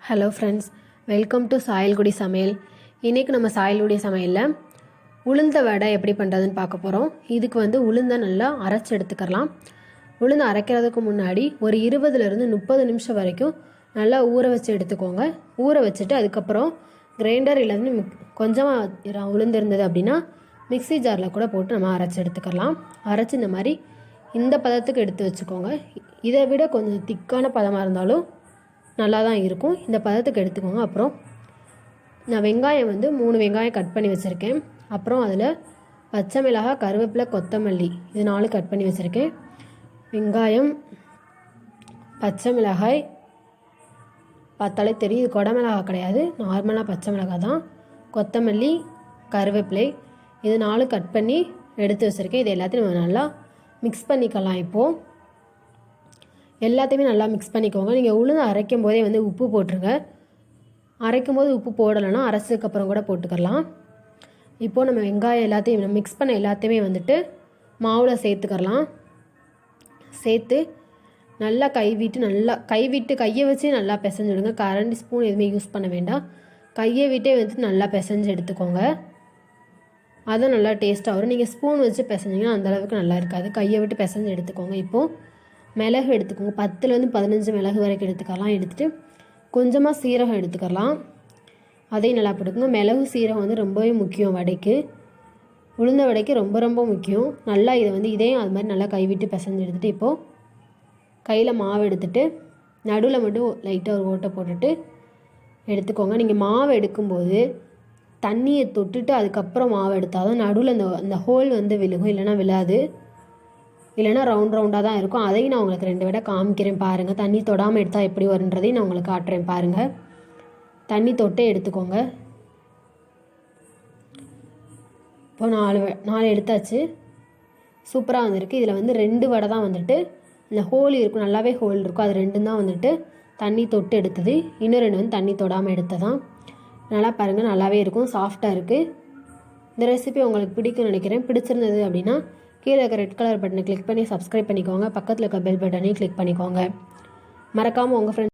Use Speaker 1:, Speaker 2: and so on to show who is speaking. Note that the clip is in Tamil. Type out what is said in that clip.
Speaker 1: Hello friends, welcome to Sayalkudi Samayal. இன்றைக்கி நம்ம சாயல்குடி சமையலில் உளுந்த வடை எப்படி பண்ணுறதுன்னு பார்க்க போகிறோம். இதுக்கு உளுந்தை நல்லா அரைச்சி எடுத்துக்கலாம். உளுந்து அரைக்கிறதுக்கு முன்னாடி ஒரு 20லேருந்து 30 நிமிஷம் வரைக்கும் நல்லா ஊற வச்சு எடுத்துக்கோங்க. ஊற வச்சுட்டு அதுக்கப்புறம் கிரைண்டர் இல்லைன்னு கொஞ்சமாக உளுந்து இருந்தது அப்படின்னா மிக்ஸி ஜாரில் கூட போட்டு நம்ம அரைச்சி எடுத்துக்கலாம். அரைச்சி இந்த மாதிரி இந்த பதத்துக்கு எடுத்து வச்சுக்கோங்க. இதை விட கொஞ்சம் திக்கான பதமாக இருந்தாலும் நல்லா தான் இருக்கும். இந்த பதத்துக்கு எடுத்துக்கோங்க. அப்புறம் நான் வெங்காயம் 3 வெங்காயம் கட் பண்ணி வச்சுருக்கேன். அப்புறம் அதில் பச்சை மிளகாய், கருவேப்பிலை, கொத்தமல்லி இது 4 கட் பண்ணி வச்சுருக்கேன். வெங்காயம், பச்சை மிளகாய் பார்த்தாலே தெரியும், இது குடமிளகாய் கிடையாது, நார்மலாக பச்சை மிளகாய் தான். கொத்தமல்லி, கருவேப்பிலை இது 4 கட் பண்ணி எடுத்து வச்சுருக்கேன். இது எல்லாத்தையும் நம்ம நல்லா மிக்ஸ் பண்ணிக்கலாம். இப்போது எல்லாத்தையுமே நல்லா மிக்ஸ் பண்ணிக்கோங்க. நீங்கள் உளுந்து அரைக்கும் போதே உப்பு போட்டுருங்க. அரைக்கும் போது உப்பு போடலைன்னா அரைச்சதுக்கப்புறம் கூட போட்டுக்கலாம். இப்போது நம்ம வெங்காயம் எல்லாத்தையும் நம்ம மிக்ஸ் பண்ண எல்லாத்தையுமே மாவில் சேர்த்துக்கலாம். சேர்த்து நல்லா கைவிட்டு கையை வச்சு நல்லா பிசைஞ்சிடுங்க. கரண்டி ஸ்பூன் எதுவுமே யூஸ் பண்ண வேண்டாம். கையை விட்டே நல்லா பிசைஞ்சு எடுத்துக்கோங்க. அதுவும் நல்லா டேஸ்ட்டாக வரும். நீங்கள் ஸ்பூன் வச்சு பிசைஞ்சிங்கன்னா அந்தளவுக்கு நல்லா இருக்காது. கையை விட்டு பிசைஞ்சு எடுத்துக்கோங்க. இப்போது மிளகு எடுத்துக்கோங்க. 10லேருந்து 15 மிளகு வரைக்கும் எடுத்துக்கலாம். எடுத்துகிட்டு கொஞ்சமாக சீரகம் எடுத்துக்கலாம். அதையும் நல்லா போட்டுக்கோங்க. மிளகு சீரகம் ரொம்பவே முக்கியம் வடைக்கு, உளுந்த வடைக்கு ரொம்ப ரொம்ப முக்கியம். நல்லா இதை இதையும் அது மாதிரி நல்லா கைவிட்டு பிசைஞ்சு எடுத்துகிட்டு இப்போது கையில் மாவு எடுத்துகிட்டு நடுவில் மட்டும் லைட்டாக ஒரு ஓட்டை போட்டுட்டு எடுத்துக்கோங்க. நீங்கள் மாவு எடுக்கும்போது தண்ணியை தொட்டுட்டு அதுக்கப்புறம் மாவு எடுத்தால் தான் நடுவில் அந்த ஹோல் விழுகும், இல்லைன்னா விழாது. இல்லைனா ரவுண்டாக தான் இருக்கும். அதையும் நான் உங்களுக்கு 2 விட காமிக்கிறேன் பாருங்கள். தண்ணி தொடாமல் எடுத்தால் எப்படி வருன்றதையும் நான் உங்களுக்கு காட்டுறேன் பாருங்கள். தண்ணி தொட்டே எடுத்துக்கோங்க. இப்போ 4 எடுத்தாச்சு. சூப்பராக வந்திருக்கு. இதில் 2 வடை தான் இந்த ஹோல் இருக்கும், நல்லாவே ஹோல் இருக்கும். அது 2 தான் தண்ணி தொட்டு எடுத்தது. இன்னும் 2 தண்ணி தொடாமல் எடுத்ததான். நல்லா பாருங்கள், நல்லாவே இருக்கும், சாஃப்டாக இருக்குது. இந்த ரெசிபி உங்களுக்கு பிடிக்கும்னு நினைக்கிறேன். பிடிச்சிருந்தது அப்படின்னா கீழே இருக்க ரெட் கலர் பட்டனை கிளிக் பண்ணி சப்ஸ்கிரைப் பண்ணிக்கோங்க. பக்கத்தில் இருக்க பெல் பட்டனையும் கிளிக் பண்ணிக்கோங்க. மறக்காமல் உங்கள் ஃப்ரெண்ட்ஸ்